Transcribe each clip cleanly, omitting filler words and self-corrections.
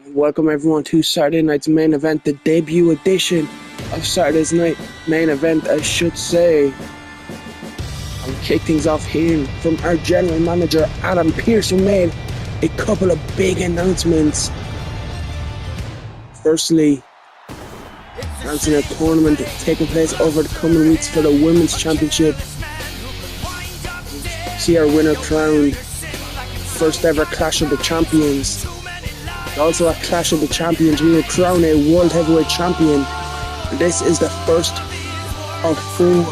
Welcome everyone to Saturday night's main event, the debut edition of Saturday's night main event, I should say. I'll kick things off here from our general manager Adam Pearce, who made a couple of big announcements. Firstly, announcing a tournament taking place over the coming weeks for the Women's Championship. See our winner crowned first ever Clash of the Champions. Also at Clash of the Champions, we will crown a World Heavyweight Champion. And this is the first of 4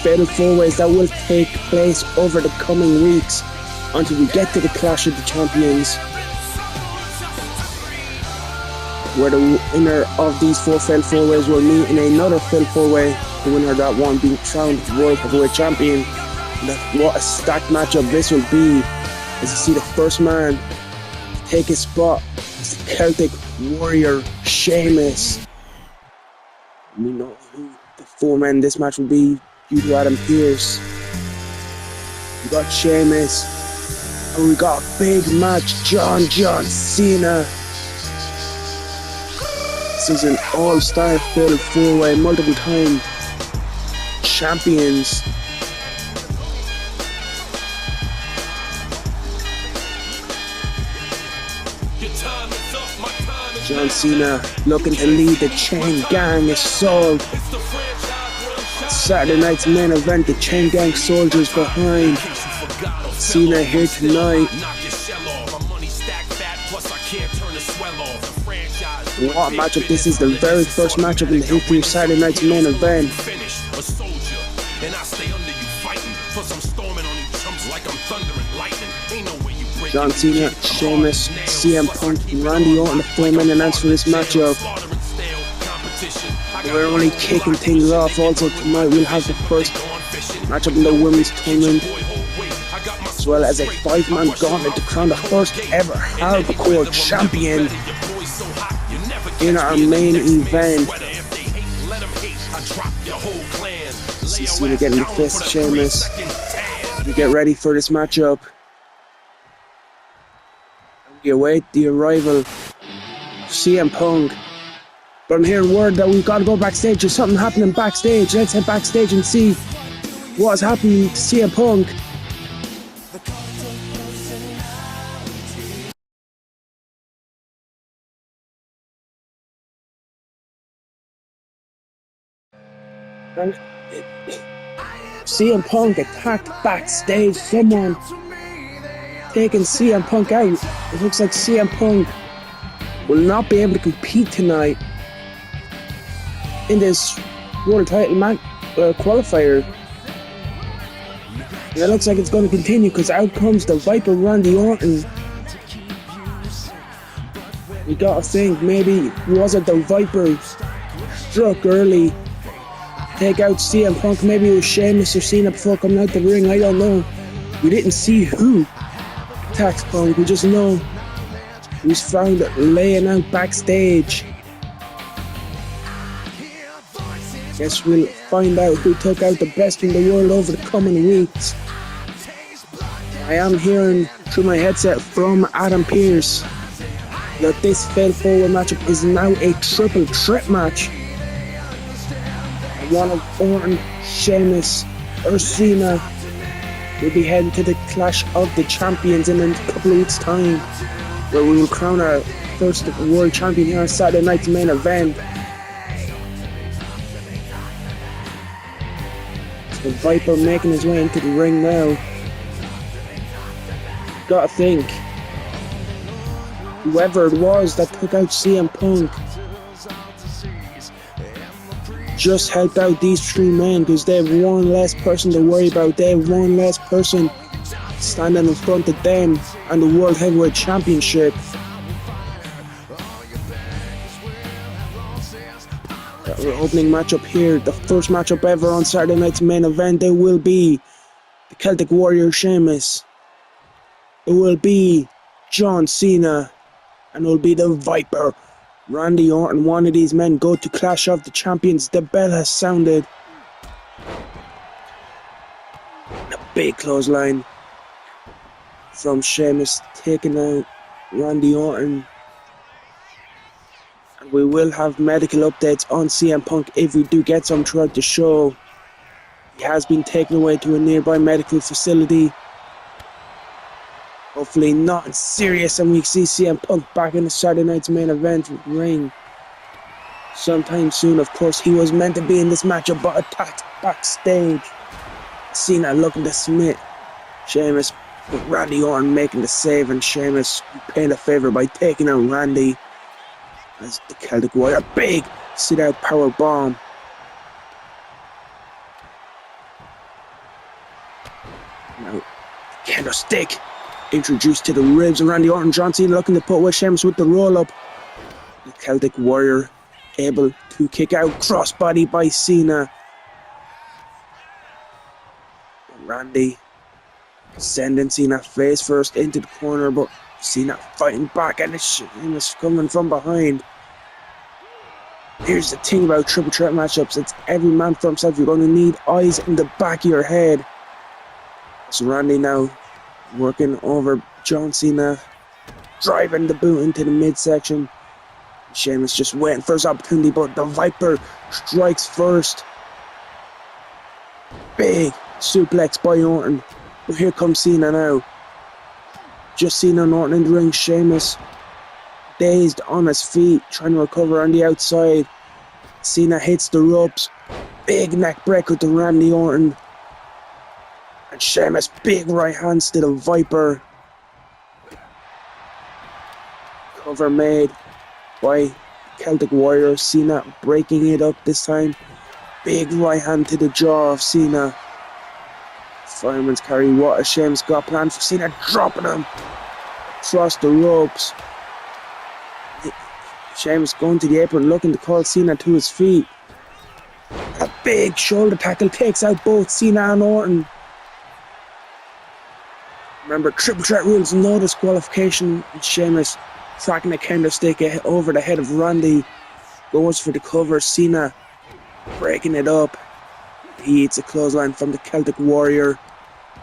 fatal 4-ways that will take place over the coming weeks until we get to the Clash of the Champions, where the winner of these 4 fatal 4-ways will meet in another fatal 4-way, the winner of that one being crowned World Heavyweight Champion. And what a stacked matchup this will be, as you see the first man take his spot as the Celtic Warrior Sheamus. We know who the 4 men in this match will be due to Adam Pearce. We got Sheamus, and we got a big match, John Cena. This is an all-star fatal 4-way, multiple time champions. John Cena looking to lead the Chain Gang Assault. Saturday night's main event, the Chain Gang Soldiers behind Cena here tonight. What a matchup this is, the very first matchup in the history of Saturday night's main event. John Cena, Sheamus, CM Punk, and Randy Orton, the 4 men announced for this matchup. We're only kicking things off. Also tonight we'll have the first matchup in the women's tournament, as well as a 5-man gauntlet to crown the first ever hardcore champion in our main event. See Cena getting the fist, Sheamus. We get ready for this matchup. We await the arrival of CM Punk. But I'm hearing word that we've got to go backstage. There's something happening backstage. Let's head backstage and see what's happening to CM Punk. And CM Punk attacked backstage. Someone taking CM Punk out. It looks like CM Punk will not be able to compete tonight in this world title qualifier. And it looks like it's going to continue, because out comes the Viper Randy Orton. We gotta think, maybe was it the Viper struck early, take out CM Punk? Maybe it was Sheamus or Cena before coming out the ring, I don't know. We didn't see who attacked Punk, we just know he was found laying out backstage. Guess we'll find out who took out the best in the world over the coming weeks. I am hearing through my headset from Adam Pearce that this fatal 4-way matchup is now a triple threat match. One of Orton, Sheamus, or Cena will be heading to the Clash of the Champions in a couple of weeks' time, where we will crown our first world champion here on Saturday night's main event. The Viper making his way into the ring now. Gotta think, whoever it was that took out CM Punk just helped out these 3 men, because they have one less person to worry about. They have one less person standing in front of them and the World Heavyweight Championship. Our opening matchup here, the first matchup ever on Saturday night's main event, there will be the Celtic Warrior Sheamus, it will be John Cena, and it will be the Viper Randy Orton. One of these men go to Clash of the Champions. The bell has sounded. A big clothesline from Sheamus, taking out Randy Orton. We will have medical updates on CM Punk if we do get some throughout the show. He has been taken away to a nearby medical facility. Hopefully not serious, and we see CM Punk back in the Saturday night's main event ring sometime soon. Of course, he was meant to be in this matchup, but attacked backstage. Cena looking to submit Sheamus, but Randy Orton making the save, and Sheamus paying a favour by taking out Randy as the Celtic Warrior. Big sit-out power bomb. Now, kendo stick introduced to the ribs of Randy Orton. John Cena looking to put away Sheamus with the roll-up. The Celtic Warrior able to kick out, crossbody by Cena. Randy sending Cena face first into the corner, but Cena fighting back, and Sheamus coming from behind. Here's the thing about triple threat matchups: it's every man for himself. You're going to need eyes in the back of your head. So Randy now working over John Cena, driving the boot into the midsection. Sheamus just waiting for his opportunity, but the Viper strikes first. Big suplex by Orton. But here comes Cena now. Just Cena and Orton in the ring. Sheamus dazed on his feet, trying to recover on the outside. Cena hits the ropes. Big neck breaker to Randy Orton. And Sheamus, big right hands to the Viper. Cover made by Celtic Warrior. Cena breaking it up this time. Big right hand to the jaw of Cena. Fireman's carry. What a Sheamus got planned for Cena, dropping him across the ropes. Sheamus going to the apron, looking to call Cena to his feet. A big shoulder tackle takes out both Cena and Orton. Remember, triple threat rules, no disqualification. Sheamus tracking a kendo stick over the head of Randy. Goes for the cover. Cena breaking it up. He hits a clothesline from the Celtic Warrior.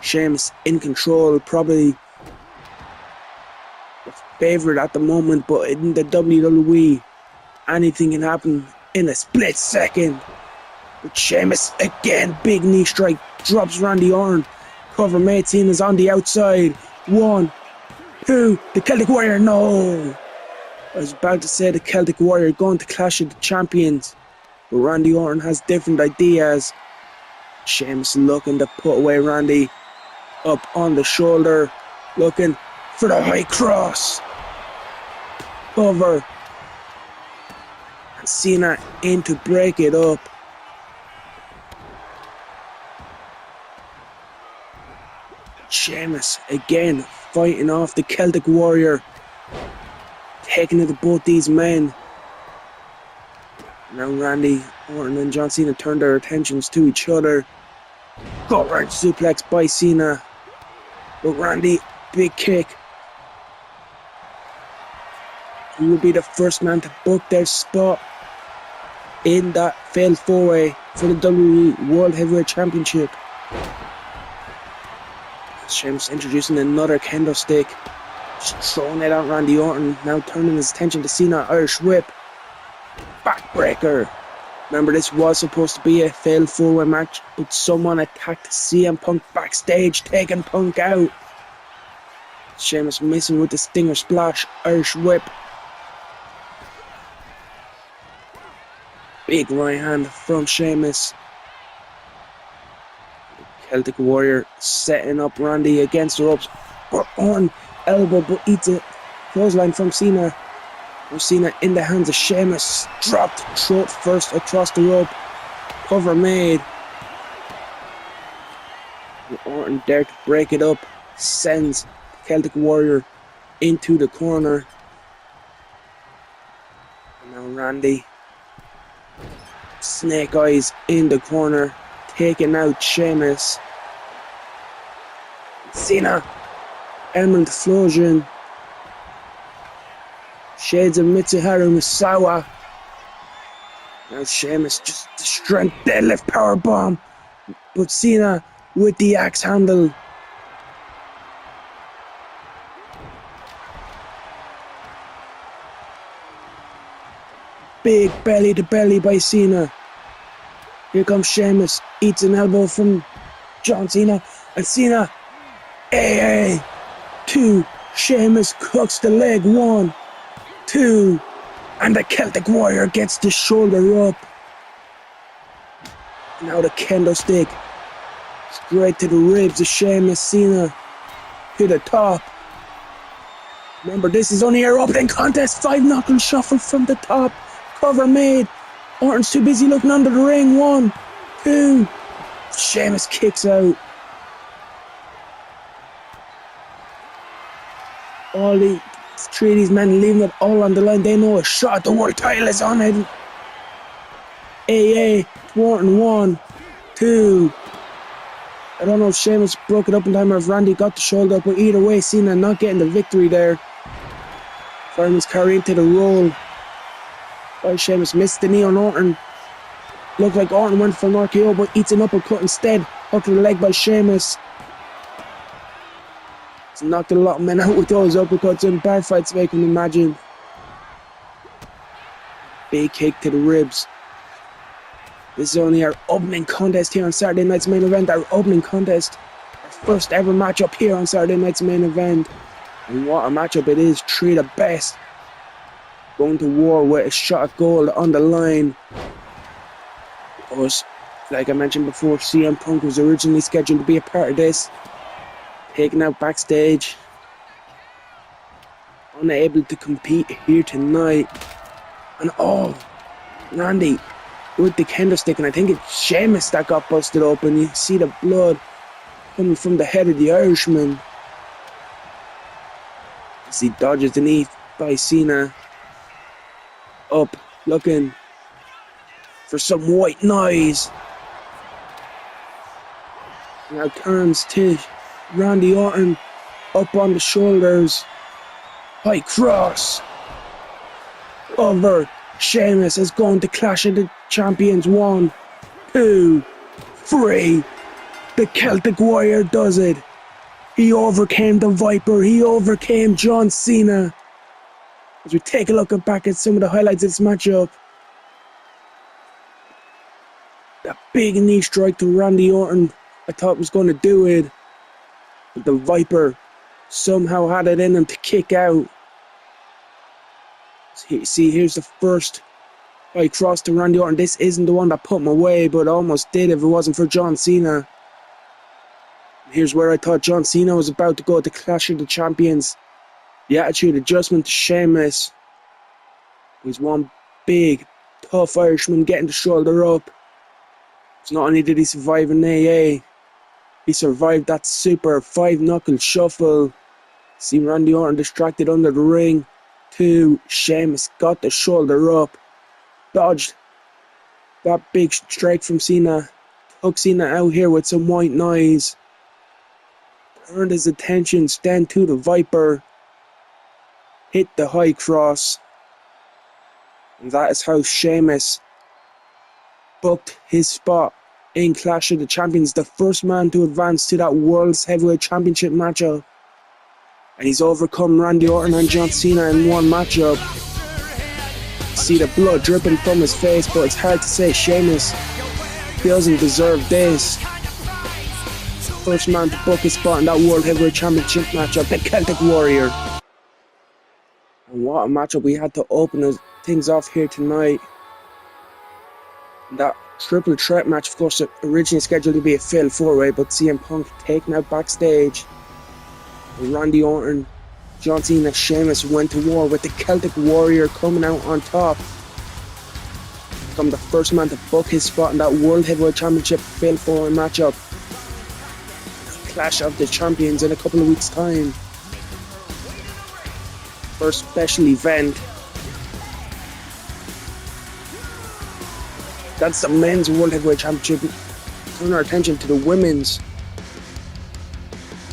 Sheamus in control, probably the favourite at the moment, but in the WWE, anything can happen in a split second. But Sheamus again, big knee strike, drops Randy Orton. Cover made, Cena's on the outside. 1, 2, the Celtic Warrior, no! I was about to say the Celtic Warrior going to clash of the champions, but Randy Orton has different ideas. Sheamus looking to put away Randy. Up on the shoulder, looking for the high cross. Cover. And Cena in to break it up. Sheamus again fighting off the Celtic Warrior, taking it to both these men. Now Randy Orton and John Cena turn their attentions to each other. Gut wrench suplex by Cena, but Randy, big kick. He will be the first man to book their spot in that failed four-way for the WWE World Heavyweight Championship. Sheamus introducing another kendo stick, just throwing it at Randy Orton, now turning his attention to Cena. Irish whip, backbreaker. Remember, this was supposed to be a failed four-way match, but someone attacked CM Punk backstage, taking Punk out. Sheamus missing with the Stinger Splash, Irish whip. Big right hand from Sheamus. Celtic Warrior setting up Randy against the ropes. Orton elbow, but eats a clothesline from Cena. Cena in the hands of Sheamus. Dropped throat first across the rope. Cover made. Orton there to break it up. Sends Celtic Warrior into the corner. And now Randy. Snake eyes in the corner. Taking out Sheamus. Cena. Element Explosion. Shades of Mitsuharu Misawa. Now Sheamus just the strength deadlift powerbomb. But Cena with the axe handle. big belly to belly by Cena. Here comes Sheamus, eats an elbow from John Cena, and Cena, AA, 2, Sheamus cooks the leg, 1, 2, and the Celtic Warrior gets the shoulder up. Now the kendo stick, straight to the ribs of Sheamus. Cena, to the top. Remember, this is only our opening contest, 5 knuckle shuffle from the top, cover made. Orton's too busy looking under the ring, 1, 2, Sheamus kicks out. All the 3 of these men leaving it all on the line. They know a shot at the world title is on it. AA, Orton, 1, 2. I don't know if Sheamus broke it up in time or if Randy got the shoulder up, but either way, Cena not getting the victory there. Fireman's carry into the roll. By Sheamus, missed the knee on Orton. Looked like Orton went for an RKO, but eats an uppercut instead. Hook to the leg by Sheamus. He's knocked a lot of men out with those uppercuts in bar fights, if I can imagine. Big kick to the ribs. This is only our opening contest here on Saturday night's main event. Our opening contest. Our first ever matchup here on Saturday night's main event. And what a matchup it is. 3 of the best. Going to war with a shot at gold on the line. But, like I mentioned before, CM Punk was originally scheduled to be a part of this. Taken out backstage. Unable to compete here tonight. And Randy with the kendo stick, and I think it's Sheamus that got busted open. You see the blood coming from the head of the Irishman. As he dodges the knee by Cena. Up, looking for some white noise. Now turns to Randy Orton, up on the shoulders. High cross. Over. Sheamus is going to Clash of the Champions. 1, 2, 3. The Celtic Warrior does it. He overcame the Viper. He overcame John Cena. As we take a look back at some of the highlights of this matchup. That big knee strike to Randy Orton, I thought was going to do it. But the Viper somehow had it in him to kick out. See, here's the first high cross to Randy Orton. This isn't the one that put him away, but almost did if it wasn't for John Cena. Here's where I thought John Cena was about to go to Clash of the Champions. The attitude adjustment to Sheamus. He's one big, tough Irishman getting the shoulder up. So not only did he survive an AA, he survived that super 5 knuckle shuffle. See Randy Orton distracted under the ring. 2, Sheamus got the shoulder up. Dodged that big strike from Cena. Took Cena out here with some white noise. Turned his attention then to the Viper. Hit the high cross. And that is how Sheamus booked his spot in Clash of the Champions. The first man to advance to that World's Heavyweight Championship matchup. And he's overcome Randy Orton and John Cena in one matchup. See the blood dripping from his face, but it's hard to say Sheamus doesn't deserve this. First man to book his spot in that World Heavyweight Championship matchup, the Celtic Warrior. And what a matchup we had to open things off here tonight. That triple threat match, of course, originally scheduled to be a fatal 4-way, but CM Punk taken out backstage. And Randy Orton, John Cena, Sheamus went to war with the Celtic Warrior coming out on top. Become the first man to book his spot in that World Heavyweight Championship fatal 4-way matchup. Clash of the Champions in a couple of weeks' time. First special event. That's the men's World Heavyweight Championship. Turn our attention to the women's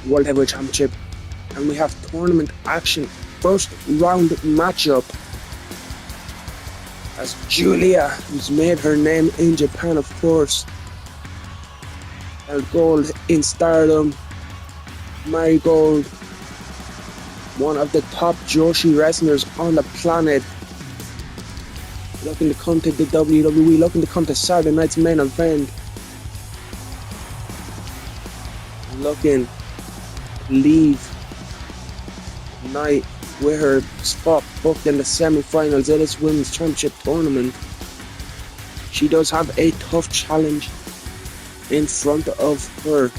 World Heavyweight Championship. And we have tournament action. First round matchup. As Giulia, who's made her name in Japan, of course. Held gold in Stardom. Marigold, one of the top Joshi wrestlers on the planet. looking to come to the WWE, looking to come to Saturday night's main event, looking to leave tonight with her spot booked in the semi-finals of this women's championship tournament. She does have a tough challenge in front of her.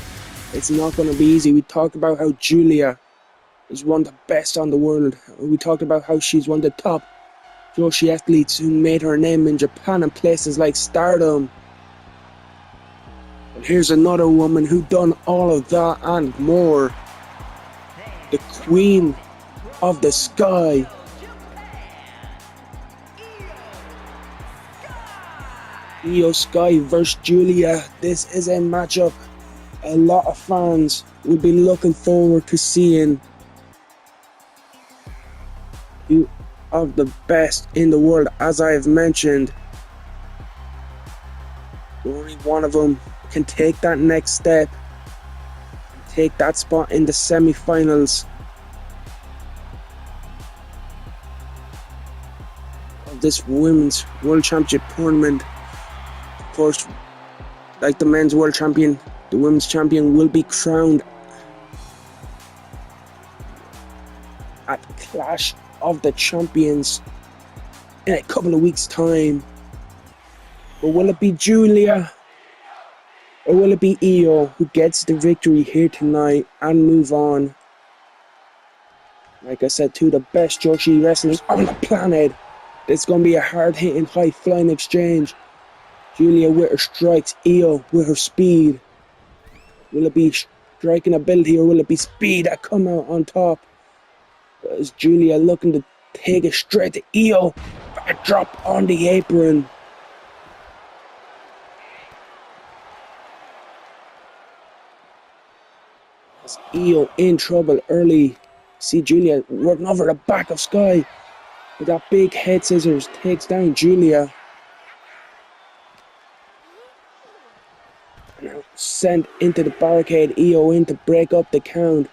It's not going to be easy. We talked about how Giulia is one of the best on the world. We talked about how she's one of the top Joshi athletes who made her name in Japan and places like Stardom. And here's another woman who done all of that and more. The Queen of the Sky. Iyo Sky versus Giulia. This is a matchup a lot of fans will be looking forward to seeing. Two of the best in the world, as I have mentioned. Only one of them can take that next step, take that spot in the semi-finals of this women's world championship tournament. Of course, like the men's world champion, the women's champion will be crowned at Clash of the Champions in a couple of weeks' time. But will it be Giulia or will it be Iyo who gets the victory here tonight and move on? Like I said, two of the best Joshi wrestlers on the planet. It's going to be a hard-hitting, high-flying exchange. Giulia with her strikes, Iyo with her speed. Will it be striking ability or will it be speed that come out on top? As Giulia looking to take it straight to Iyo. Backdrop on the apron. As Iyo in trouble early. See Giulia working over the back of Sky. With that big head scissors takes down Giulia. Now sent into the barricade, Iyo in to break up the count.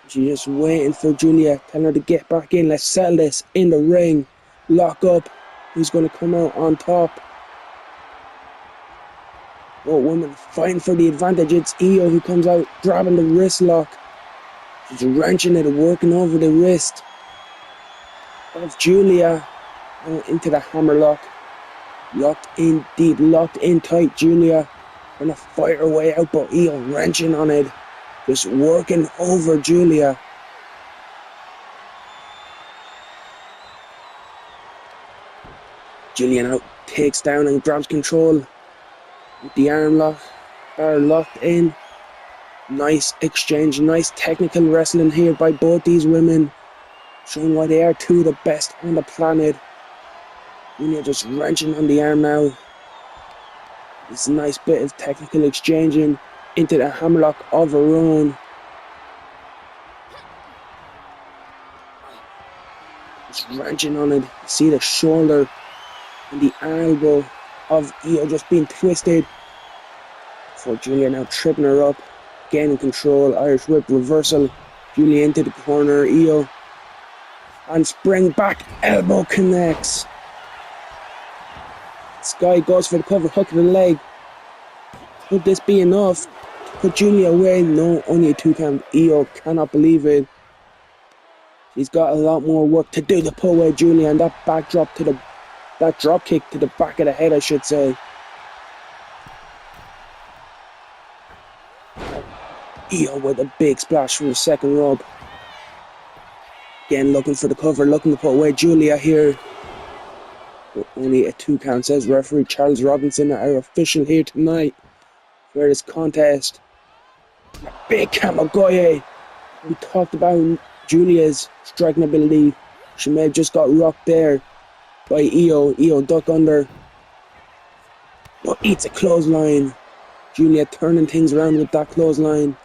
She's just waiting for Giulia, telling her to get back in. Let's settle this in the ring. Lock up. Who's going to come out on top? Both women fighting for the advantage. It's Iyo who comes out grabbing the wrist lock. She's wrenching it, working over the wrist of Giulia. Into the hammerlock. Locked in deep, locked in tight. Giulia gonna fight her way out, but Iyo wrenching on it. Just working over Giulia. Giulia now takes down and grabs control with the arm lock. Are locked in. Nice exchange, nice technical wrestling here by both these women. Showing why they are two of the best on the planet. Giulia just wrenching on the arm now. This nice bit of technical exchanging into the hammerlock of her own. Just wrenching on it. See the shoulder and the elbow of Iyo just being twisted. For Giulia now tripping her up. Gaining control. Irish whip reversal. Giulia into the corner. Iyo. And spring back. Elbow connects. Sky goes for the cover, hook to the leg. Could this be enough to put Giulia away? No, only a 2 count. Iyo cannot believe it. She's got a lot more work to do to pull away Giulia, and that backdrop to that drop kick to the back of the head, I should say. Iyo with a big splash from the second rope. Again, looking for the cover, looking to put away Giulia here. But only a 2 count, says referee Charles Robinson, our official here tonight for this contest. Big Kamagoye. We talked about Giulia's striking ability. She may have just got rocked there by Iyo. Iyo duck under, but eats a clothesline. Giulia turning things around with that clothesline.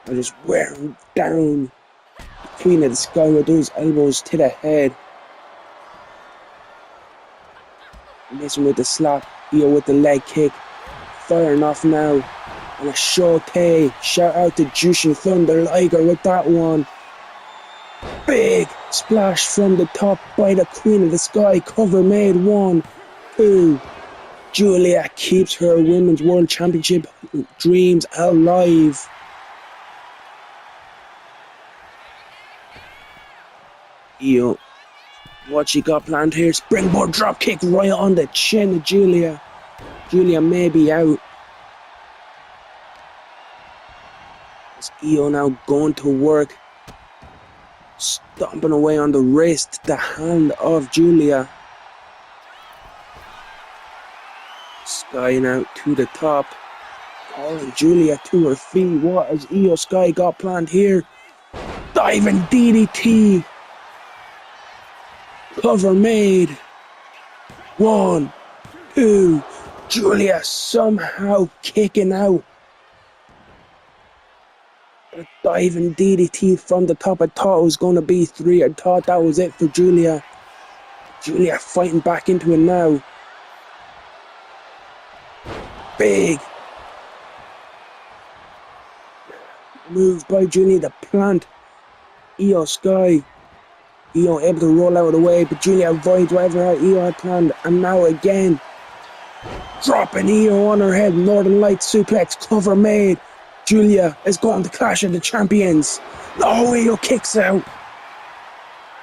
And just wearing down the Queen of the Sky with those elbows to the head. Missing with the slap. Iyo with the leg kick. Firing off now. And a showtay. Shout out to Jushin Thunder Liger with that one. Big splash from the top by the Queen of the Sky. Cover made. 1, 2. Giulia keeps her Women's World Championship dreams alive. Iyo, what she got planned here? Springboard drop kick right on the chin of Giulia. Giulia may be out. Is Iyo now going to work? Stomping away on the wrist, the hand of Giulia. Sky now to the top. Calling Giulia to her feet. What has Iyo Sky got planned here? Diving DDT. Cover made. 1, 2. Giulia somehow kicking out. A diving DDT from the top. I thought it was going to be 3. I thought that was it for Giulia. Giulia fighting back into it now. Big move by Giulia to plant Iyo Sky. Iyo able to roll out of the way, but Giulia avoids whatever Iyo had planned. And now again, dropping Iyo on her head. Northern Lights suplex, cover made. Giulia is going to Clash of the Champions. Oh, Iyo kicks out.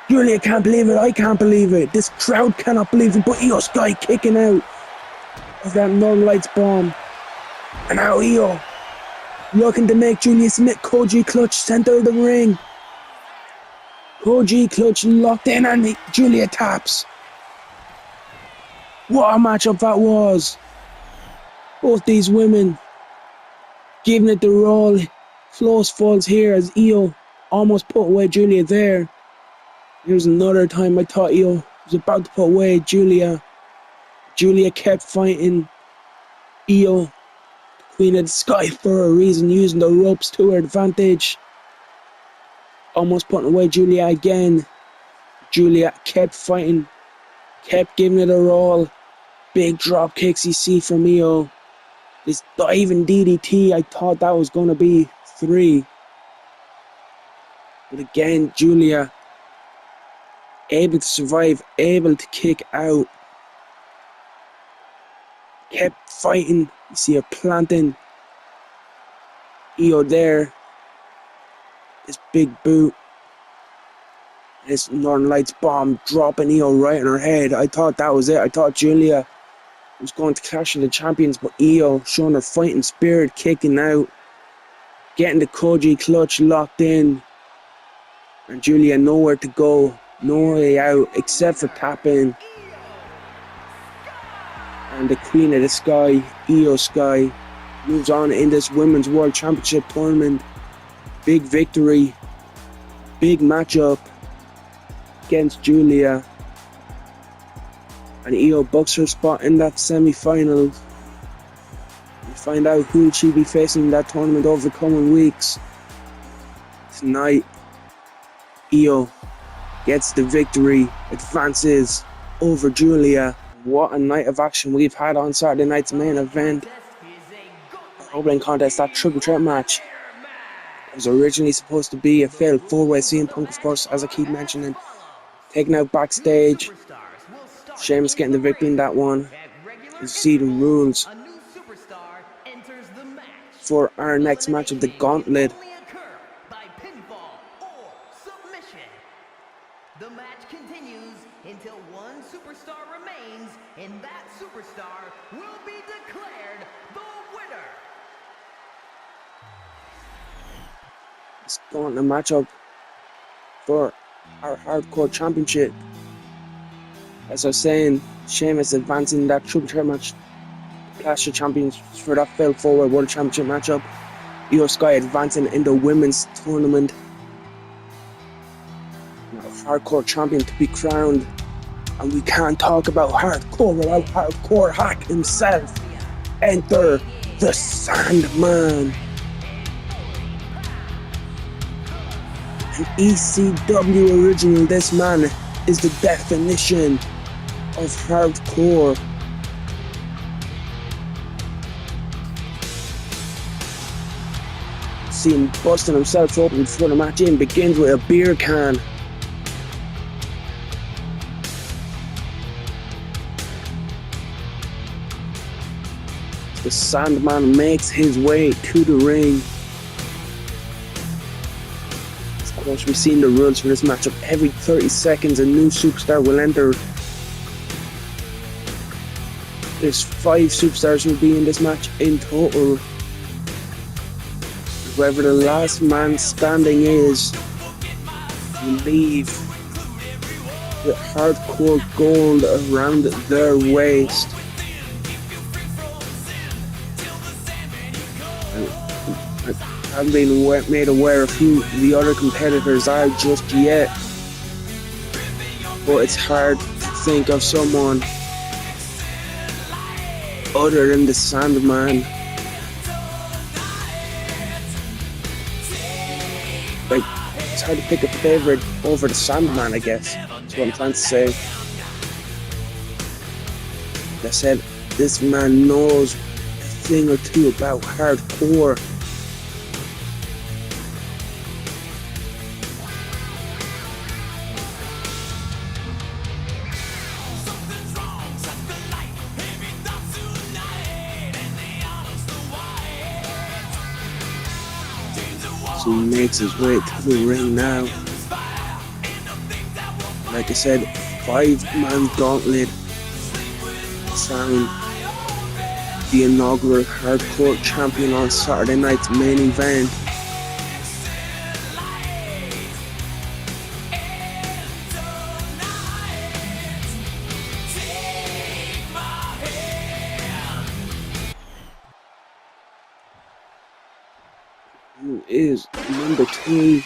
Giulia can't believe it. I can't believe it. This crowd cannot believe it. But Iyo Sky kicking out of that Northern Lights bomb. And now Iyo looking to make Giulia submit. Koji clutch, center of the ring. Koji clutch locked in and Giulia taps. What a matchup that was. Both these women giving it the roll. Close falls here as Iyo almost put away Giulia there. Here's another time I thought Iyo was about to put away Giulia. Giulia kept fighting Iyo, Queen of the Sky, for a reason, using the ropes to her advantage. Almost putting away Giulia again. Giulia kept fighting, kept giving it her all. Big drop kicks you see from Iyo. This diving DDT, I thought that was going to be 3. But again, Giulia able to survive, able to kick out. Kept fighting. You see her planting Iyo there. This big boot. This Northern Lights bomb dropping Iyo right in her head. I thought that was it. I thought Giulia was going to Clash of the Champions, but Iyo showing her fighting spirit, kicking out, getting the Koji clutch locked in, and Giulia nowhere to go, no way out except for tapping. And the Queen of the Sky, Iyo Sky, moves on in this Women's World Championship tournament. Big victory, big matchup against Giulia. And Iyo books her spot in that semi-final. We find out who she'll be facing in that tournament over the coming weeks. Tonight, Iyo gets the victory, advances over Giulia. What a night of action we've had on Saturday night's main event. Opening contest, that triple threat match. It was originally supposed to be a failed 4-way. CM Punk, of course, as I keep mentioning, taken out backstage. Sheamus getting the victory in that one. You see the rules for our next match of the gauntlet. The match continues until one superstar remains, and that superstar will be declared the winner. It's gauntlet matchup for our hardcore championship. As I was saying, Sheamus advancing that triple threat match, Clash of Champions for that failed 4-way World Championship matchup. Iyo Sky advancing in the women's tournament. Hardcore champion to be crowned, and we can't talk about hardcore without Hardcore Hack himself. Enter the Sandman. An ECW original, this man is the definition of hardcore. See him busting himself open before the match begins with a beer can. The Sandman makes his way to the ring. Of course, we've seen the rules for this matchup. Every 30 seconds, a new superstar will enter. There's 5 superstars will be in this match in total. Whoever the last man standing is will leave with hardcore gold around their waist. I haven't been made aware of who the other competitors are just yet, but it's hard to think of someone other than the Sandman. Like, it's hard to pick a favorite over the Sandman, I guess. That's what I'm trying to say. Like I said, this man knows a thing or two about hardcore. He makes his way to the ring now. Like I said, 5-man gauntlet. Found the inaugural hardcore champion on Saturday night's main event. Who is number 2?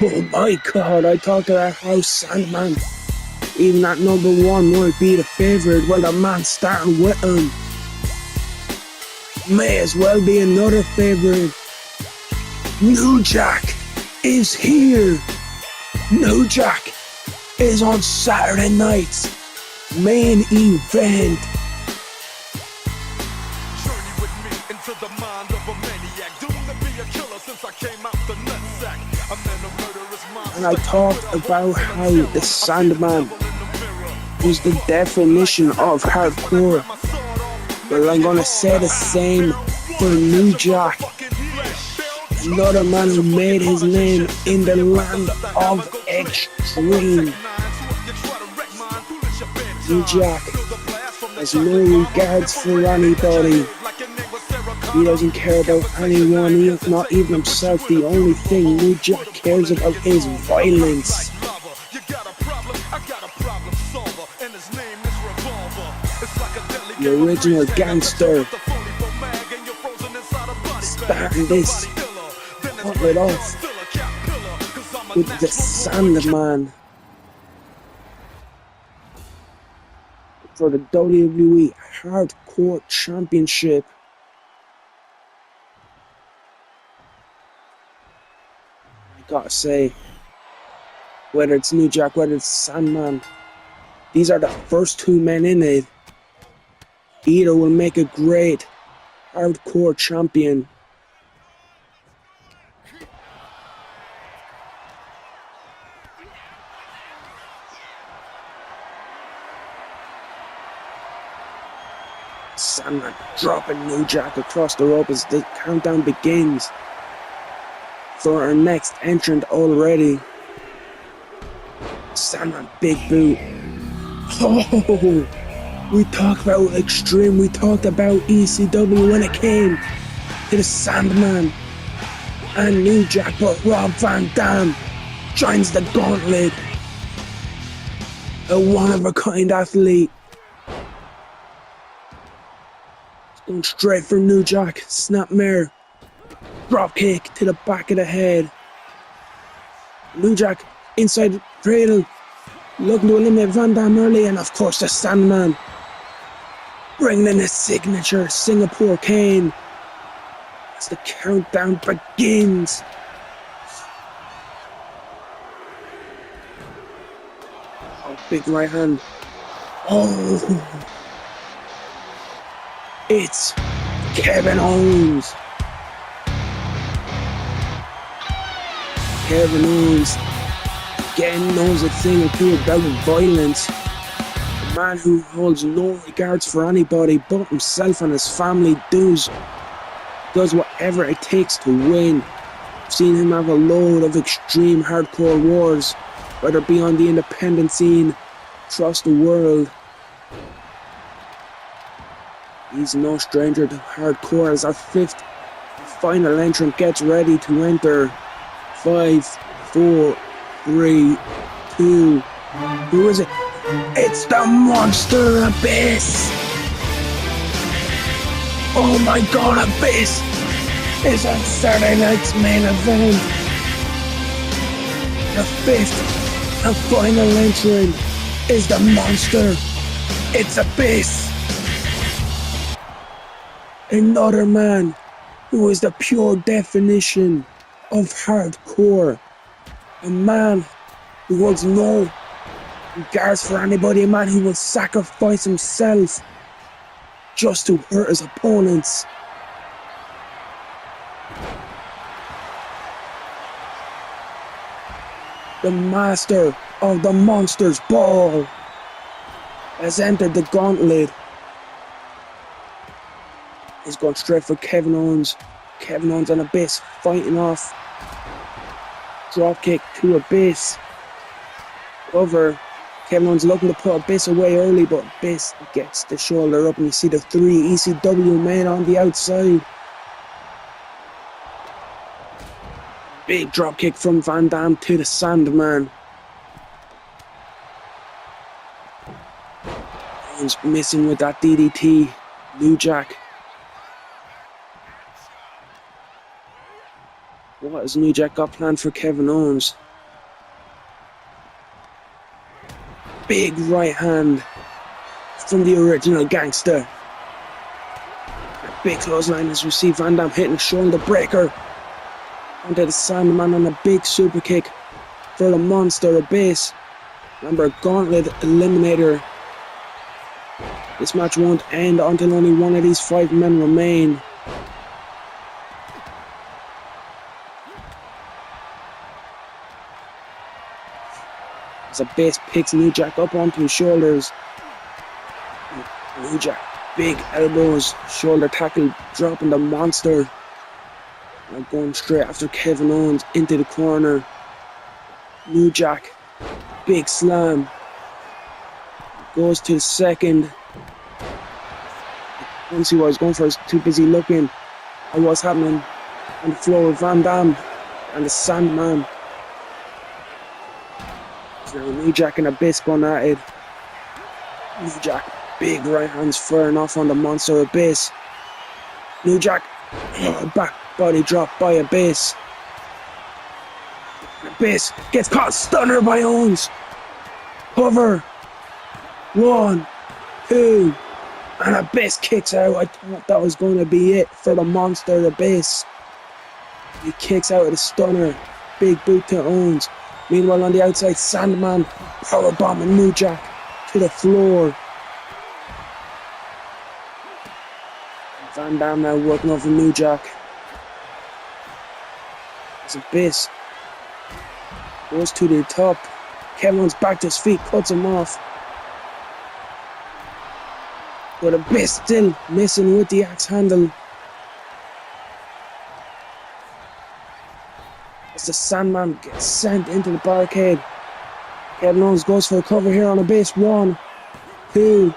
Oh my god, I talked about how Sandman, even at number 1, might be the favourite. Well, the man starting with him may as well be another favourite. New Jack is here. New Jack is on Saturday night's main event. And I talked about how the Sandman is the definition of hardcore. Well, I'm gonna say the same for New Jack. Another man who made his name in the land of extreme. New Jack has no regards for anybody. He doesn't care about anyone, not even himself. The only thing New Jack cares about is violence. The original gangster. Starting this gauntlet off with the Sandman for the WWE Hardcore Championship. Gotta say, whether it's New Jack, whether it's Sandman, these are the first 2 men in it. Either will make a great hardcore champion. Sandman dropping New Jack across the rope as the countdown begins for our next entrant already. Sandman, big boot. Oh, we talked about Extreme, we talked about ECW when it came to the Sandman and New Jack, but Rob Van Dam joins the gauntlet. A one-of-a-kind athlete. It's going straight for New Jack, snapmare. Drop kick to the back of the head. New Jack inside the cradle, looking to eliminate Van Dam early, and of course the Sandman bringing in his signature Singapore cane as the countdown begins. Oh, big right hand. Oh, it's Kevin Owens. Kevin Owens again knows a thing or two about violence. A man who holds no regards for anybody but himself and his family, does whatever it takes to win. I've seen him have a load of extreme hardcore wars, whether it be on the independent scene, across the world. He's no stranger to hardcore as our fifth final entrant gets ready to enter. 5, 4, 3, 2. Who is it? It's the Monster Abyss! Oh my god, Abyss is on Saturday night's main event. The fifth and final entrant is the Monster. It's Abyss. Another man who is the pure definition of hardcore. A man who holds no regards for anybody. A man who will sacrifice himself just to hurt his opponents. The master of the Monsters Ball has entered the gauntlet. He's going straight for Kevin Owens. Kevin Owens and Abyss fighting off. Dropkick to Abyss. Cover. Kevin Owens looking to put Abyss away early, but Abyss gets the shoulder up, and you see the 3 ECW men on the outside. Big dropkick from Van Dam to the Sandman. Owens missing with that DDT. New Jack. What has New Jack got planned for Kevin Owens? Big right hand from the original gangster. A big clothesline as we see Van Dam hitting the shoulder breaker onto the Sandman, and a big super kick for the Monster Abyss. Remember, Gauntlet Eliminator. This match won't end until only one of these 5 men remain. As Abyss picks New Jack up onto his shoulders. New Jack, big elbows, shoulder tackle, dropping the Monster. And going straight after Kevin Owens into the corner. New Jack, big slam. Goes to the second. I couldn't see what I was going for, I was too busy looking at what's happening on the floor with Van Dam and the Sandman. Now New Jack and Abyss going at it. New Jack, big right hands firing off on the Monster Abyss. New Jack, back body drop by Abyss. Abyss gets caught, stunner by Owens. Cover. 1, 2, and Abyss kicks out. I thought that was going to be it for the Monster Abyss. He kicks out with a stunner. Big boot to Owens. Meanwhile, on the outside, Sandman powerbombing New Jack to the floor. Van Dam now working over New Jack. As Abyss goes to the top. Kevin Owens back to his feet, cuts him off. But Abyss still missing with the axe handle. As the Sandman gets sent into the barricade. Kevin Owens goes for a cover here on Abyss. 1, 2.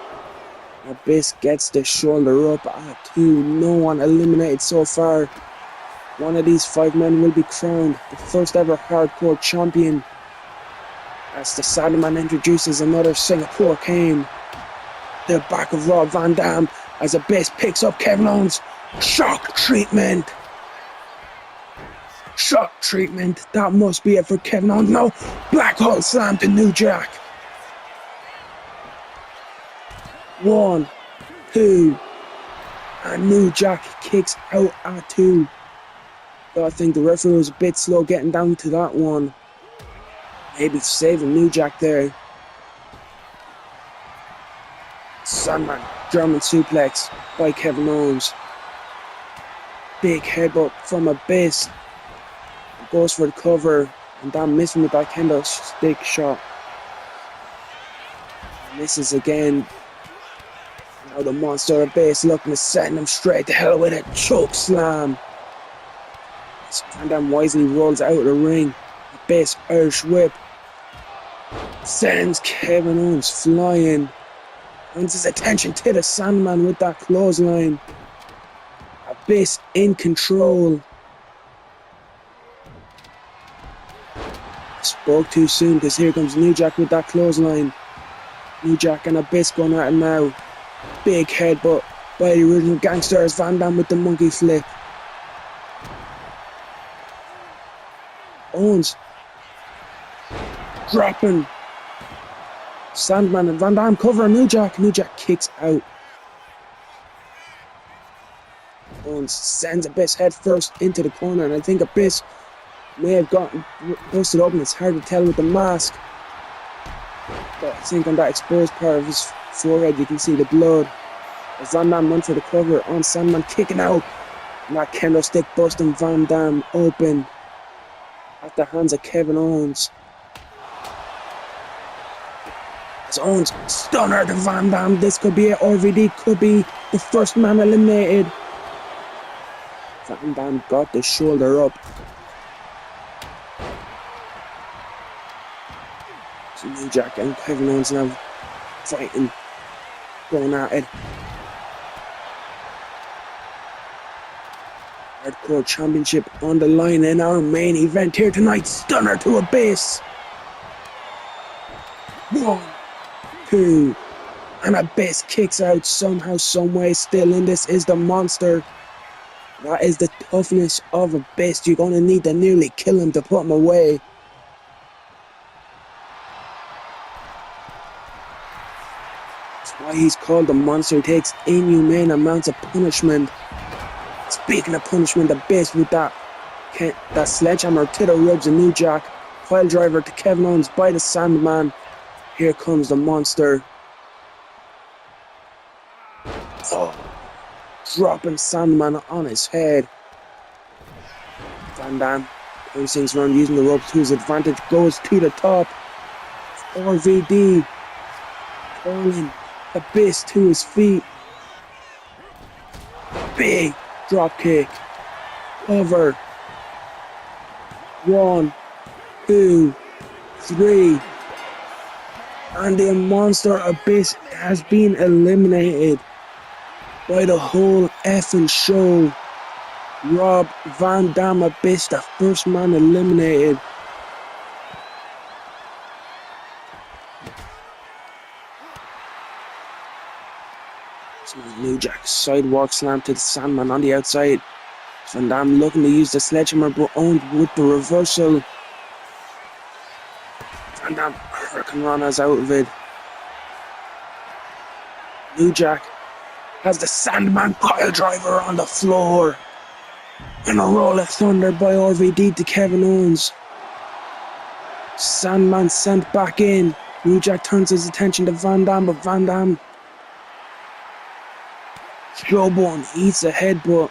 Abyss gets the shoulder up at 2. No one eliminated so far. One of these 5 men will be crowned the first ever hardcore champion. As the Sandman introduces another Singapore cane. The back of Rob Van Dam as Abyss picks up Kevin Owens. Shock treatment. Shock treatment. That must be it for Kevin Owens. No. Black hole slam to New Jack. 1, 2. And New Jack kicks out at 2. I think the referee was a bit slow getting down to that one. Maybe saving New Jack there. Sandman, German suplex by Kevin Owens. Big headbutt from Abyss. Goes for the cover, and Dan missing with that kendo stick shot. Misses again. Now the Monster Abyss looking to send him straight to hell with a choke slam. Van Dam wisely rolls out of the ring. Abyss Irish whip. Sends Kevin Owens flying. Turns his attention to the Sandman with that clothesline. Abyss in control. Spoke too soon because here comes New Jack with that clothesline. New Jack and Abyss going at it now. Big headbutt by the original gangsters. Van Dam with the monkey flip. Owens dropping. Sandman and Van Dam cover New Jack. New Jack kicks out. Owens sends Abyss head first into the corner, and I think Abyss may have gotten busted open. It's hard to tell with the mask, but I think on that exposed part of his forehead you can see the blood. As Van Dam runs for the cover on Sandman, kicking out, and that kendo stick busting Van Dam open at the hands of Kevin Owens. As Owens stunner to Van Dam. This could be it. RVD could be the first man eliminated. Van Dam got the shoulder up. So New Jack and Kevin Owens now fighting, going at it. Hardcore Championship on the line in our main event here tonight. Stunner to Abyss. 1, 2, and Abyss kicks out somehow, someway. Still in this is the Monster. That is the toughness of Abyss. You're going to need to nearly kill him to put him away. That's why he's called the Monster. He takes inhumane amounts of punishment. Speaking of punishment, Abyss with that sledgehammer to the ribs of New Jack. Pile driver to Kevin Owens by the Sandman. Here comes the Monster. Oh, dropping Sandman on his head. Van Dam turns things around, using the rope to his advantage. Goes to the top. RVD calling Abyss to his feet. Big drop kick. Cover. 1, 2, 3. And the Monster Abyss has been eliminated by the whole effing show. Rob Van Dam Abyss, the first man eliminated. So New Jack sidewalk slam to the Sandman on the outside. Van Dam looking to use the sledgehammer, but Owens with the reversal. Van Dam Hurricanrana's out of it. New Jack has the Sandman pile driver on the floor. And a roll of thunder by RVD to Kevin Owens. Sandman sent back in. New Jack turns his attention to Van Dam, but Van Dam showbone eats a headbutt.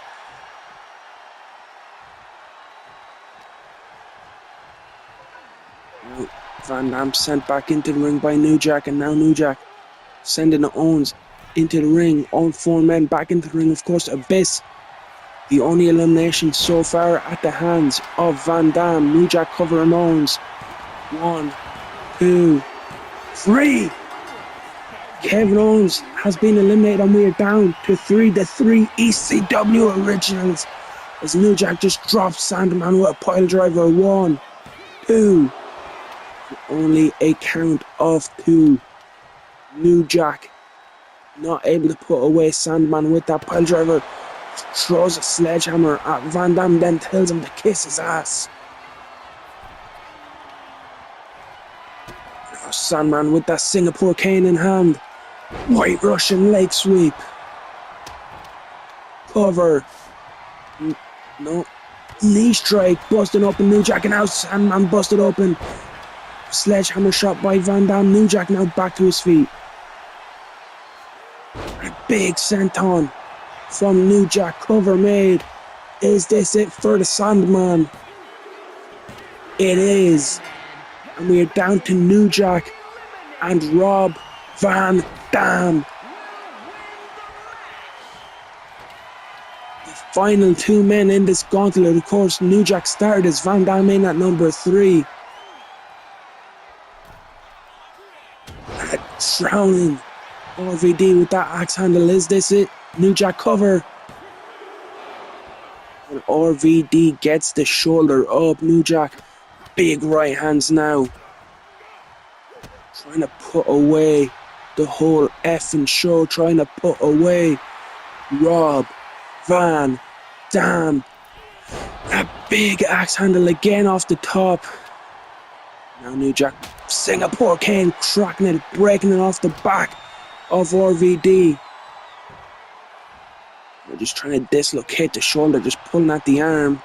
Van Dam sent back into the ring by New Jack, and now New Jack sending Owens into the ring. All 4 men back into the ring. Of course, Abyss, the only elimination so far at the hands of Van Dam. New Jack covering Owens. 1, 2, 3. Kevin Owens has been eliminated, and we are down to 3. The 3 ECW originals. As New Jack just drops Sandman with a pile driver. 1, 2. Only a count of 2. New Jack not able to put away Sandman with that pile driver. Throws a sledgehammer at Van Dam, then tells him to kiss his ass. Now Sandman with that Singapore cane in hand. White Russian leg sweep. Cover. No. Knee strike. Busting open New Jack, and now Sandman busted open. Sledgehammer shot by Van Dam. New Jack now back to his feet. A big senton from New Jack. Cover made. Is this it for the Sandman? It is. And we are down to New Jack and Rob Van Dam. The final two men in this gauntlet, of course, New Jack started as Van Dam in at number 3. Drowning RVD with that axe handle. Is this it? New Jack cover. And RVD gets the shoulder up. New Jack, big right hands now. Trying to put away the whole effing show. Trying to put away Rob Van Dam. A big axe handle again off the top. Now New Jack, Singapore Cane, cracking it, breaking it off the back of RVD. They're just trying to dislocate the shoulder, just pulling at the arm.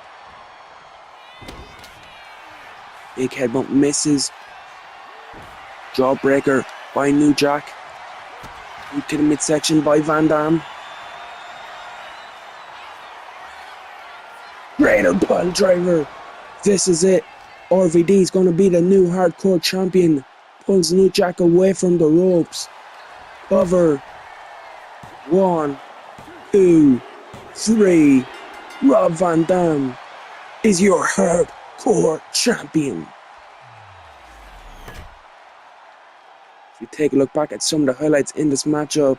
Big head bump misses. Jawbreaker by New Jack. Into the midsection by Van Dam. Great pile driver. This is it. RVD is going to be the new hardcore champion. Pulls New Jack away from the ropes. Cover. 1, 2, 3. Rob Van Dam is your hardcore champion. If you take a look back at some of the highlights in this matchup,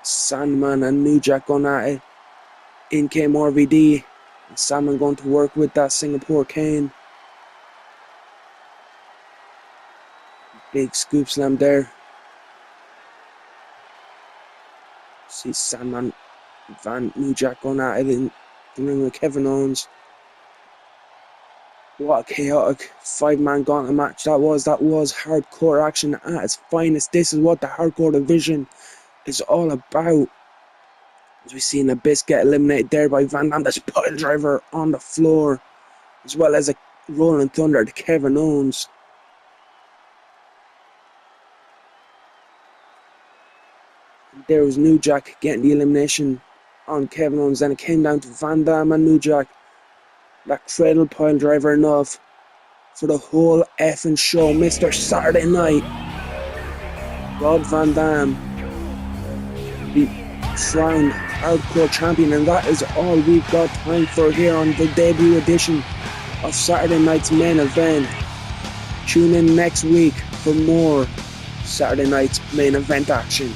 Sandman and New Jack going at it. In came RVD. And Sandman going to work with that Singapore Cane. Big scoop slam there. See Sandman, New Jack going at it in the ring with Kevin Owens. What a chaotic 5-man gauntlet match that was. That was hardcore action at its finest. This is what the hardcore division is all about. As we see Abyss get eliminated there by Van Dam. This pile driver on the floor. As well as a rolling thunder to Kevin Owens. And there was New Jack getting the elimination on Kevin Owens. Then it came down to Van Dam and New Jack. That cradle pile driver enough for the whole effing show. Mr. Saturday Night. Rob Van Dam. The crowned hardcore champion, and that is all we've got time for here on the debut edition of Saturday Night's Main Event. Tune in next week for more Saturday Night's Main Event action.